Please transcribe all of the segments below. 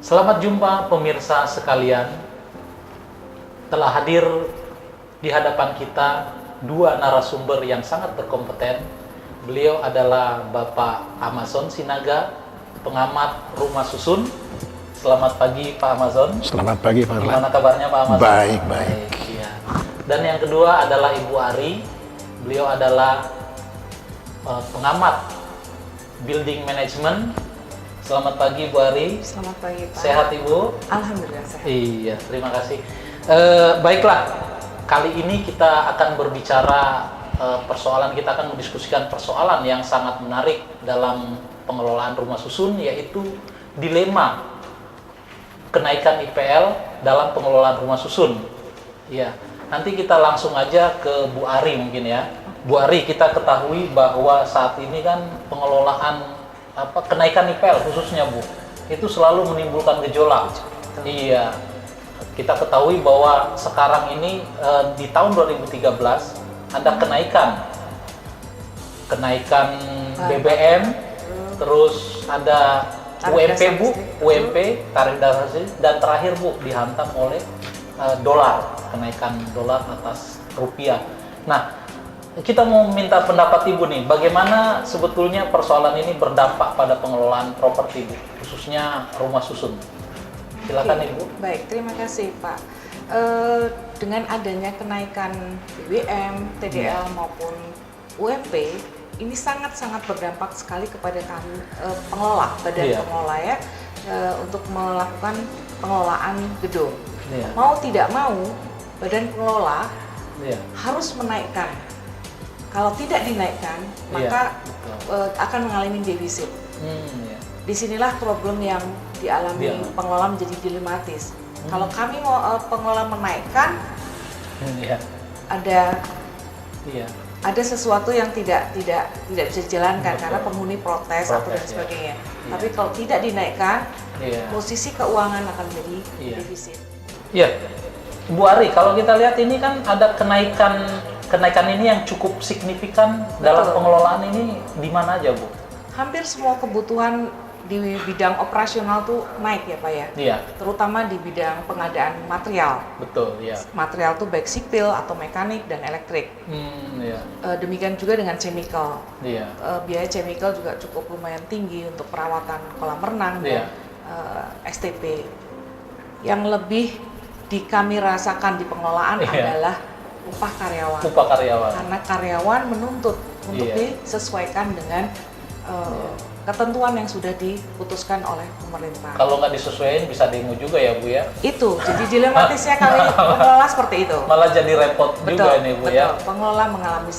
Selamat jumpa pemirsa sekalian. Telah hadir di hadapan kita dua narasumber yang sangat berkompeten. Beliau adalah Bapak Amazon Sinaga, pengamat rumah susun. Selamat pagi Pak Amazon. Selamat pagi Pak Arlan. Gimana kabarnya Pak Amazon? Baik. Iya. Dan yang kedua adalah Ibu Ari. Beliau adalah pengamat building management. Selamat pagi Bu Ari. Selamat pagi Pak. Sehat Ibu? Alhamdulillah sehat. Iya, terima kasih. Baiklah, kali ini kita akan berbicara kita akan mendiskusikan persoalan yang sangat menarik dalam pengelolaan rumah susun, yaitu dilema kenaikan IPL dalam pengelolaan rumah susun. Ya, nanti kita langsung aja ke Bu Ari mungkin ya. Bu Ari, kita ketahui bahwa saat ini kan pengelolaan kenaikan IPL khususnya Bu, itu selalu menimbulkan gejolak. Iya, kita ketahui bahwa sekarang ini di tahun 2013 ada kenaikan BBM, terus ada UMP Bu, UMP tarif dasar listrik, dan terakhir Bu dihantam oleh kenaikan dolar atas rupiah. Nah, kita mau minta pendapat Ibu nih, bagaimana sebetulnya persoalan ini berdampak pada pengelolaan properti Bu, khususnya rumah susun. Silakan Ibu. Baik, terima kasih Pak. Dengan adanya kenaikan BBM, TDL maupun UMP, ini sangat-sangat berdampak sekali kepada kami pengelola, badan pengelola ya, untuk melakukan pengelolaan gedung. Mau tidak mau, badan pengelola harus menaikkan. Kalau tidak dinaikkan, maka akan mengalami defisit. Disinilah problem yang dialami pengelola menjadi dilematis. Kalau kami mau pengelola menaikkan, ada sesuatu yang tidak bisa dijalankan karena penghuni protes atau dan sebagainya. Tapi kalau tidak dinaikkan, posisi keuangan akan menjadi defisit. Iya, Bu Ari, kalau kita lihat ini kan ada kenaikan ini yang cukup signifikan. Dalam pengelolaan ini di mana aja Bu? Hampir semua kebutuhan di bidang operasional tuh naik ya Pak ya. Iya. Terutama di bidang pengadaan material. Betul, ya. Material tuh baik sipil atau mekanik dan elektrik. Demikian juga dengan chemical. Iya. Biaya chemical juga cukup lumayan tinggi untuk perawatan kolam renang dan STP. Yang lebih kami rasakan di pengelolaan adalah upah karyawan. Karena karyawan menuntut untuk disesuaikan dengan ketentuan yang sudah diputuskan oleh pemerintah. Kalau nggak disesuaikan bisa demo juga ya Bu ya? Itu, jadi dilematisnya kami pengelola seperti itu. Malah jadi repot juga ini Bu ya? Pengelola mengalami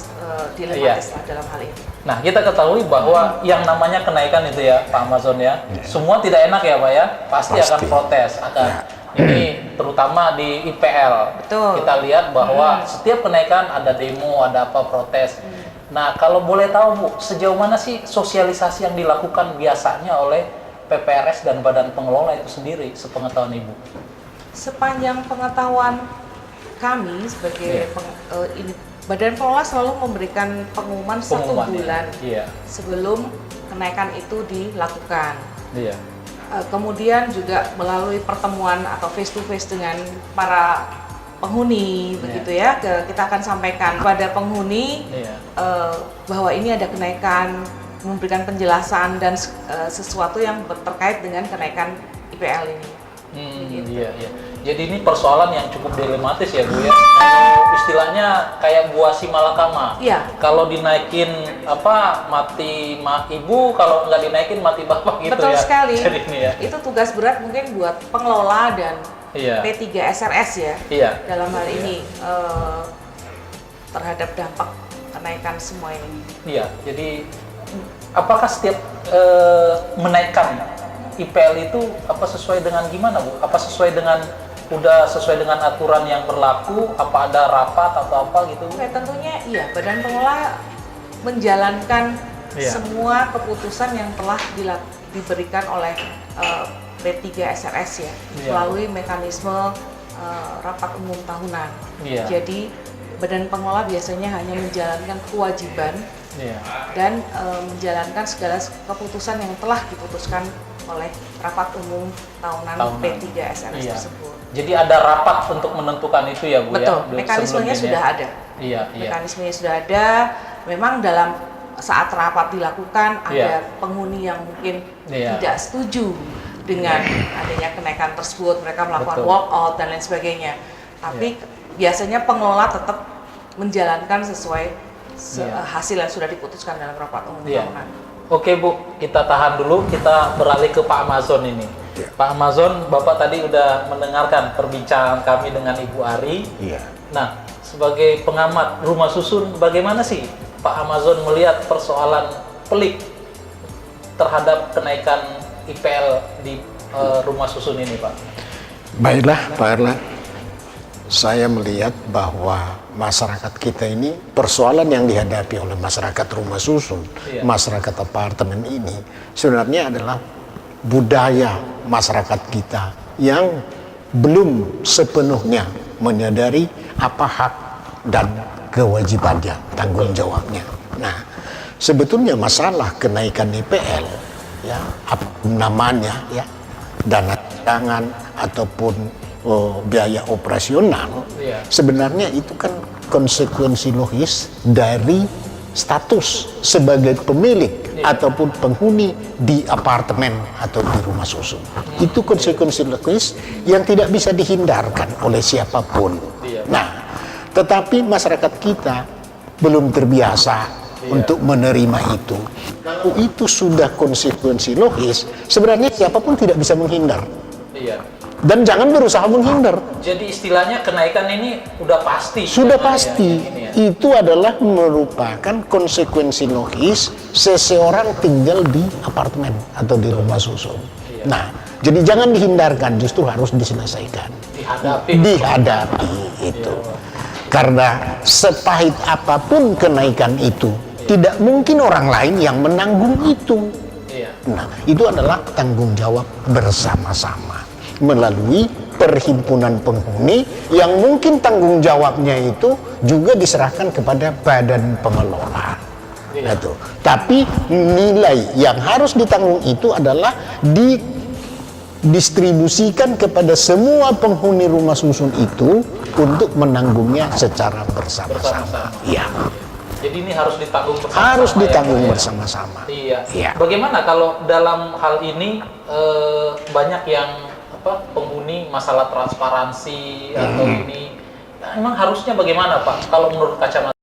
dilematis dalam hal ini. Nah, kita ketahui bahwa yang namanya kenaikan itu ya Pak Amazon ya, semua tidak enak ya Pak ya? Pasti. Akan protes, ini terutama di IPL. Betul. Kita lihat bahwa setiap kenaikan ada demo, ada protes. Nah, kalau boleh tahu Bu, sejauh mana sih sosialisasi yang dilakukan biasanya oleh PPRS dan Badan Pengelola itu sendiri, sepengetahuan Ibu? Sepanjang pengetahuan kami sebagai Badan Pengelola selalu memberikan pengumuman 1 bulan sebelum kenaikan itu dilakukan. Kemudian juga melalui pertemuan atau face to face dengan para penghuni begitu ya, kita akan sampaikan kepada penghuni bahwa ini ada kenaikan, memberikan penjelasan dan sesuatu yang terkait dengan kenaikan IPL ini. Jadi ini persoalan yang cukup dilematis ya Bu ya. Istilahnya kayak buah si malakama. Kalau dinaikin mati ibu, kalau nggak dinaikin mati bapak gitu. Betul sekali. Jadi ini itu tugas berat mungkin buat pengelola dan P3 SRS ya. Dalam hal ini terhadap dampak kenaikan semua ini. Jadi apakah setiap menaikkan IPL itu sesuai dengan gimana Bu? Apa sesuai dengan sesuai dengan aturan yang berlaku? Apa ada rapat atau apa gitu? Tentunya iya, Badan Pengelola menjalankan semua keputusan yang telah diberikan oleh P3 SRS melalui mekanisme rapat umum tahunan. Jadi Badan Pengelola biasanya hanya menjalankan kewajiban dan menjalankan segala keputusan yang telah diputuskan oleh rapat umum tahunan P3 SNS Iya. tersebut. Jadi ada rapat untuk menentukan itu ya Bu Betul, ya? mekanismenya Sebelum ini sudah ya? ada. Iya, iya. Mekanismenya sudah ada. Memang dalam saat rapat dilakukan Iya. ada penghuni yang mungkin Iya. tidak setuju dengan adanya kenaikan tersebut, mereka melakukan Betul. walk out dan lain sebagainya. Tapi biasanya pengelola tetap menjalankan sesuai Iya. hasil yang sudah diputuskan dalam rapat umum Iya. tahunan. Oke Bu, kita tahan dulu, kita beralih ke Pak Amazon ini. Iya. Pak Amazon, Bapak tadi udah mendengarkan perbincangan kami dengan Ibu Ari. Iya. Nah, sebagai pengamat rumah susun, bagaimana sih Pak Amazon melihat persoalan pelik terhadap kenaikan IPL di rumah susun ini, Pak? Baiklah, Pak Erlang. Saya melihat bahwa masyarakat kita ini, persoalan yang dihadapi oleh masyarakat rumah susun, Iya. masyarakat apartemen ini, sebenarnya adalah budaya masyarakat kita yang belum sepenuhnya menyadari apa hak dan kewajibannya, tanggung jawabnya. Nah, sebetulnya masalah kenaikan IPL, ya, apapun namanya, ya, dana cadangan ataupun biaya operasional, Iya. sebenarnya itu kan konsekuensi logis dari status sebagai pemilik Iya. ataupun penghuni di apartemen atau di rumah susun. Itu konsekuensi logis yang tidak bisa dihindarkan oleh siapapun. Iya. Nah, tetapi masyarakat kita belum terbiasa untuk menerima itu. Kalau itu sudah konsekuensi logis, sebenarnya siapapun tidak bisa menghindar. Iya. Dan jangan berusaha menghindar. Jadi istilahnya kenaikan ini udah pasti. Sudah Ya, pasti. ya, ini ya. Itu adalah merupakan konsekuensi logis seseorang tinggal di apartemen atau di rumah susun. Iya. Nah, jadi jangan dihindarkan, justru harus diselesaikan. Dihadapi itu. Karena sepahit apapun kenaikan itu, tidak mungkin orang lain yang menanggung itu. Iya. Nah, itu adalah tanggung jawab bersama-sama melalui perhimpunan penghuni yang mungkin tanggung jawabnya itu juga diserahkan kepada badan pengelola. Iya. Itu. Tapi nilai yang harus ditanggung itu adalah didistribusikan kepada semua penghuni rumah susun itu untuk menanggungnya secara bersama-sama. Iya. Jadi ini harus ditanggung bersama. Harus ditanggung ya, Pak, ya? bersama-sama. Iya. Iya. Bagaimana kalau dalam hal ini banyak yang penghuni masalah transparansi atau ini, emang harusnya bagaimana Pak? Kalau menurut kacamata